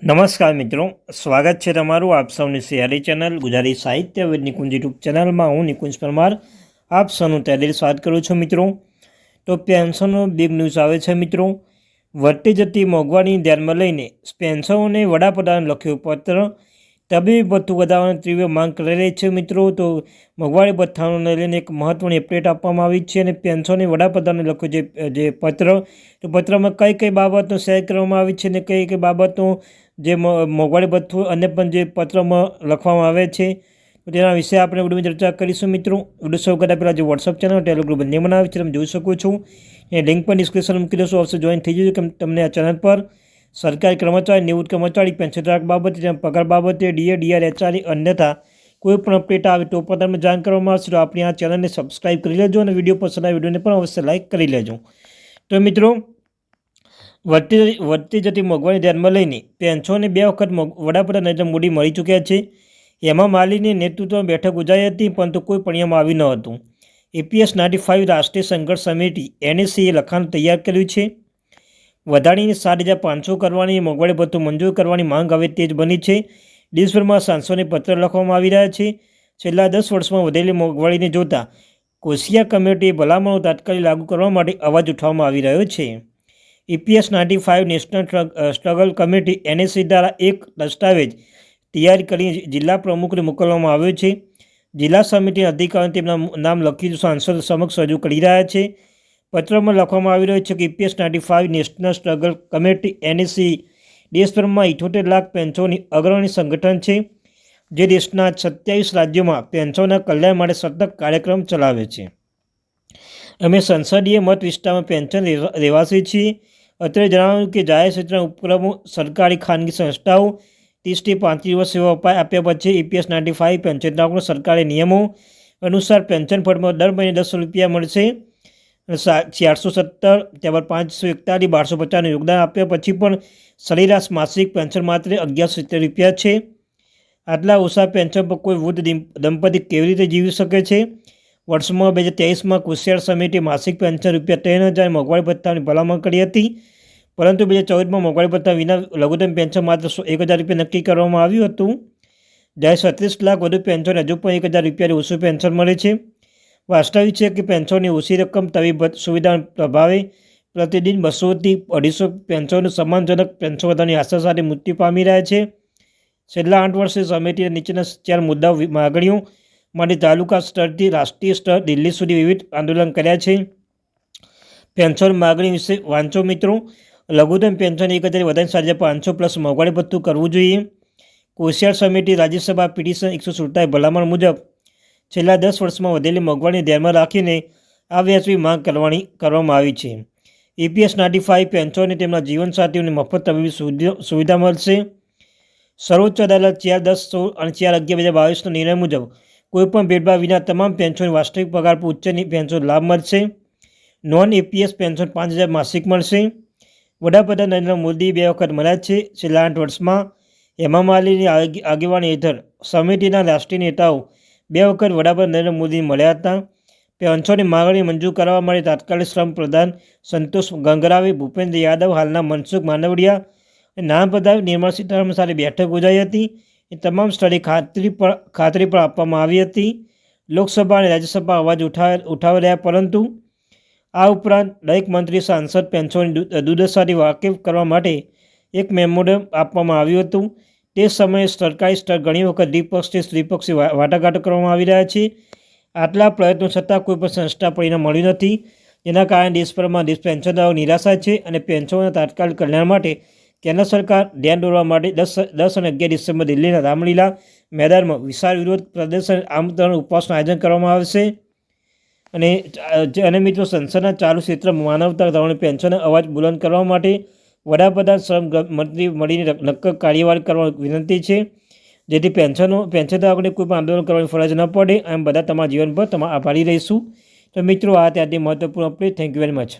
નમસ્કાર મિત્રો, સ્વાગત છે તમારું આપ સૌની સિયારી ચેનલ ગુજરાતી સાહિત્ય વિદ નિકુંજ યુટ્યુબ ચેનલમાં. હું નિકુંજ પરમાર આપ સૌનું તહેદિલ સ્વાગત કરું છું મિત્રો. તો પેન્શનનો બિગ ન્યૂઝ આવે છે મિત્રો. વધતી જતી મોંઘવારીને ધ્યાનમાં લઈને પેન્શનોને વડાપ્રધાન લખ્યું પત્ર. તબીબી ભથ્થું વધારવાની તીવ્ર માંગ કરી રહી છે મિત્રો. તો મોંઘવારી ભથ્થાઓને લઈને એક મહત્ત્વની અપડેટ આપવામાં આવી છે અને પેન્શનને વડાપ્રધાને લખ્યું જે પત્ર, તો પત્રમાં કઈ કઈ બાબતો શેર કરવામાં આવી છે અને કઈ કઈ બાબતો જે મોંઘવારી ભથ્થું અને પણ જે પત્રમાં લખવામાં આવે છે, તો તેના વિશે આપણે વિડીયોમાં ચર્ચા કરીશું મિત્રો. વિડીયો શરૂ કર્યા પહેલાં જે વોટ્સઅપ ચેનલ ટેલિગ્રુપ બંને બનાવે છે તમે જોઈ શકો છો. એ લિંક પણ ડિસ્ક્રિપ્શન મૂકી દઈશું, અવશ્ય જોઈન થઈ જજો કે તમને આ ચેનલ પર સરકારી કર્મચારી, નિવૃત્ત કર્મચારી, પેન્શનધારક બાબતે, પગાર બાબતે, ડીએ, ડીઆર, એચઆરએ અન્યથા કોઈ પણ અપડેટ આવે તો પણ તમને જાણ કરવામાં આવશે. તો આપણી આ ચેનલને સબસ્ક્રાઈબ કરી લેજો અને વિડીયો પસંદ આવે વિડીયોને પણ અવશ્ય લાઇક કરી લેજો. તો મિત્રો, વધતી જતી મોંઘવારી ધ્યાનમાં લઈને પેન્શનને 2 વખત વડાપ્રધાન નરેન્દ્ર મોદી મળી ચૂક્યા છે. હેમા માલિની નેતૃત્વમાં બેઠક યોજાઈ હતી પરંતુ કોઈ પરિણામ આવ્યું ન હતું. EPS 95 રાષ્ટ્રીય સંઘર્ષ સમિતિ NSCએ લખાણ તૈયાર કર્યું છે. વધારીને 7,500 કરવાની મોંઘવારી ભથ્થું મંજૂર કરવાની માંગ હવે તેજ બની છે. દેશભરમાં સાંસદોને પત્ર લખવામાં આવી રહ્યા છે. છેલ્લા 10 વર્ષમાં વધેલી મોંઘવારીને જોતા કોશિયા કમિટીએ ભલામણો તાત્કાલિક લાગુ કરવા માટે અવાજ ઉઠાવવામાં આવી રહ્યો છે. EPS 95 national struggle committee NSC દ્વારા એક દસ્તાવેજ તૈયાર કરી જિલ્લા પ્રમુખને મોકલવામાં આવ્યો છે. જિલ્લા સમિતિના અધિકારીઓ તેમના નામ લખી સાંસદ સમક્ષ રજૂ કરી રહ્યા છે. પત્રમાં લખવામાં આવી રહ્યું છે કે EPS 95 national struggle committee NSC દેશભરમાં 78 લાખ પેન્શનની અગ્રણી સંગઠન છે, જે દેશના 27 રાજ્યોમાં પેન્શનના કલ્યાણ માટે સતત કાર્યક્રમ ચલાવે છે. અમે સંસદીય મત વિસ્તારમાં પેન્શન રહેવાસી છીએ. અત્રે જણાવ્યું કે જાહેર ક્ષેત્રના ઉપક્રમો, સરકારી ખાનગી સંસ્થાઓ 30 થી 35 વર્ષ સેવા આપ્યા પછી EPS 95 પેન્શનધારકોને સરકારી નિયમો અનુસાર પેન્શન ફંડમાં દર મહિને ₹10 મળશે. 470 ત્યારબાદ 541 1250 યોગદાન આપ્યા પછી પણ સરેરાશ માસિક પેન્શન માત્ર ₹1170 છે. આટલા ઓછા પેન્શન પર કોઈ વૃદ્ધ દંપતી કેવી રીતે જીવી શકે છે? વર્ષમાં 2023માં કોશિયાર સમિતિએ માસિક પેન્શન ₹3,000 મોંઘવારી ભથ્થાની ભલામણ કરી હતી, પરંતુ 2014માં મોંઘવારી ભથ્થા વિના લઘુત્તમ પેન્શન માત્ર ₹1,000 નક્કી કરવામાં આવ્યું હતું. જ્યારે 36 લાખ વધુ પેન્શન હજુ પણ ₹1,000 ઓછું પેન્શન મળે છે. વાસ્તવિક છે કે પેન્શનની ઓછી રકમ તબીબી સુવિધાના પ્રભાવે પ્રતિદિન 200 થી 250 પેન્શનનો સન્માનજનક પેન્શન વધારવાની આશા સાથે મૃત્યુ પામી રહ્યા છે. છેલ્લા 8 વર્ષે સમિતિએ નીચેના 4 મુદ્દાઓ માગણીઓ માટે તાલુકા સ્તરથી રાષ્ટ્રીય સ્તર દિલ્હી સુધી વિવિધ આંદોલન કર્યા છે. પેન્શન માગણી વિશે વાંચો મિત્રો. લઘુત્તમ પેન્શન 1,000 વધારીને 7,500 પ્લસ મોંઘવારી ભથ્થું કરવું જોઈએ. કોશિયાર સમિતિ રાજ્યસભા પિટિશન 147 ભલામણ મુજબ છેલ્લા 10 વર્ષમાં વધેલી મોંઘવારીને ધ્યાનમાં રાખીને આ વ્યાજબી માંગ કરવામાં આવી છે. EPS 95 પેન્શનને તેમના જીવનસાથીઓને મફત તબીબી સુવિધા મળશે. સર્વોચ્ચ અદાલત 4/10/16 અને 4/11/2022ના નિર્ણય મુજબ કોઈપણ ભેદભાવ વિના તમામ પેન્શન વાસ્તવિક પગાર પર ઉચ્ચની પેન્શન લાભ મળશે. નોન EPS પેન્શન 5,000 માસિક મળશે. વડાપ્રધાન નરેન્દ્ર મોદી 2 વખત મળ્યા છે. છેલ્લા 8 વર્ષમાં હેમા માલિની આગેવાની હેઠળ સમિતિના રાષ્ટ્રીય નેતાઓ 2 વખત વડાપ્રધાન નરેન્દ્ર મોદીને મળ્યા હતા. પેન્શનની માગણી મંજૂર કરવા માટે તાત્કાલિક શ્રમ પ્રધાન સંતોષ ગંગરાવે, ભૂપેન્દ્ર યાદવ, હાલના મનસુખ માંડવિયા અને નાણાપ્રધાન નિર્મલા સીતારમણ સાથે બેઠક યોજાઈ હતી. એ તમામ સ્થળે ખાતરી પણ આપવામાં આવી હતી. લોકસભા અને રાજ્યસભા અવાજ ઉઠાવી રહ્યા, પરંતુ આ ઉપરાંત દરેક મંત્રી, સાંસદ પેન્શનની દુર્દશાથી વાકેફ કરવા માટે એક મેમોરેન્ડમ આપવામાં આવ્યું હતું. તે સમયે સરકારી સ્તર ઘણી વખત દ્વિપક્ષીય ત્રિપક્ષીય વાટાઘાટો કરવામાં આવી રહ્યા છે. આટલા પ્રયત્નો છતાં કોઈ પણ સંસ્થા પરિણામ મળ્યું નથી, જેના કારણે દેશભરમાં પેન્શનધારકો નિરાશા છે અને પેન્શનના તાત્કાલિક કલ્યાણ માટે કેન્દ્ર સરકાર ધ્યાન દોરવા માટે 10 અને 11 ડિસેમ્બર દિલ્હીના રામલીલા મેદાનમાં વિશાળ વિરોધ પ્રદર્શન આમંત્રણ ઉપવાસનું આયોજન કરવામાં આવશે. અને મિત્રો, સંસદના ચાલુ ક્ષેત્રમાં માનવતા ધોરણે પેન્શનના અવાજ બુલંદ કરવા માટે વડાપ્રધાન શ્રમ મંત્રી મળીને નક્કર કાર્યવાહી કરવા વિનંતી છે, જેથી પેન્શનધારકોને કોઈ પણ આંદોલન કરવાની ફરજ ન પડે. એમ બધા તમારા જીવન પર આભારી રહીશું. તો મિત્રો, આ ત્યાંથી મહત્વપૂર્ણ update. Thank you very much.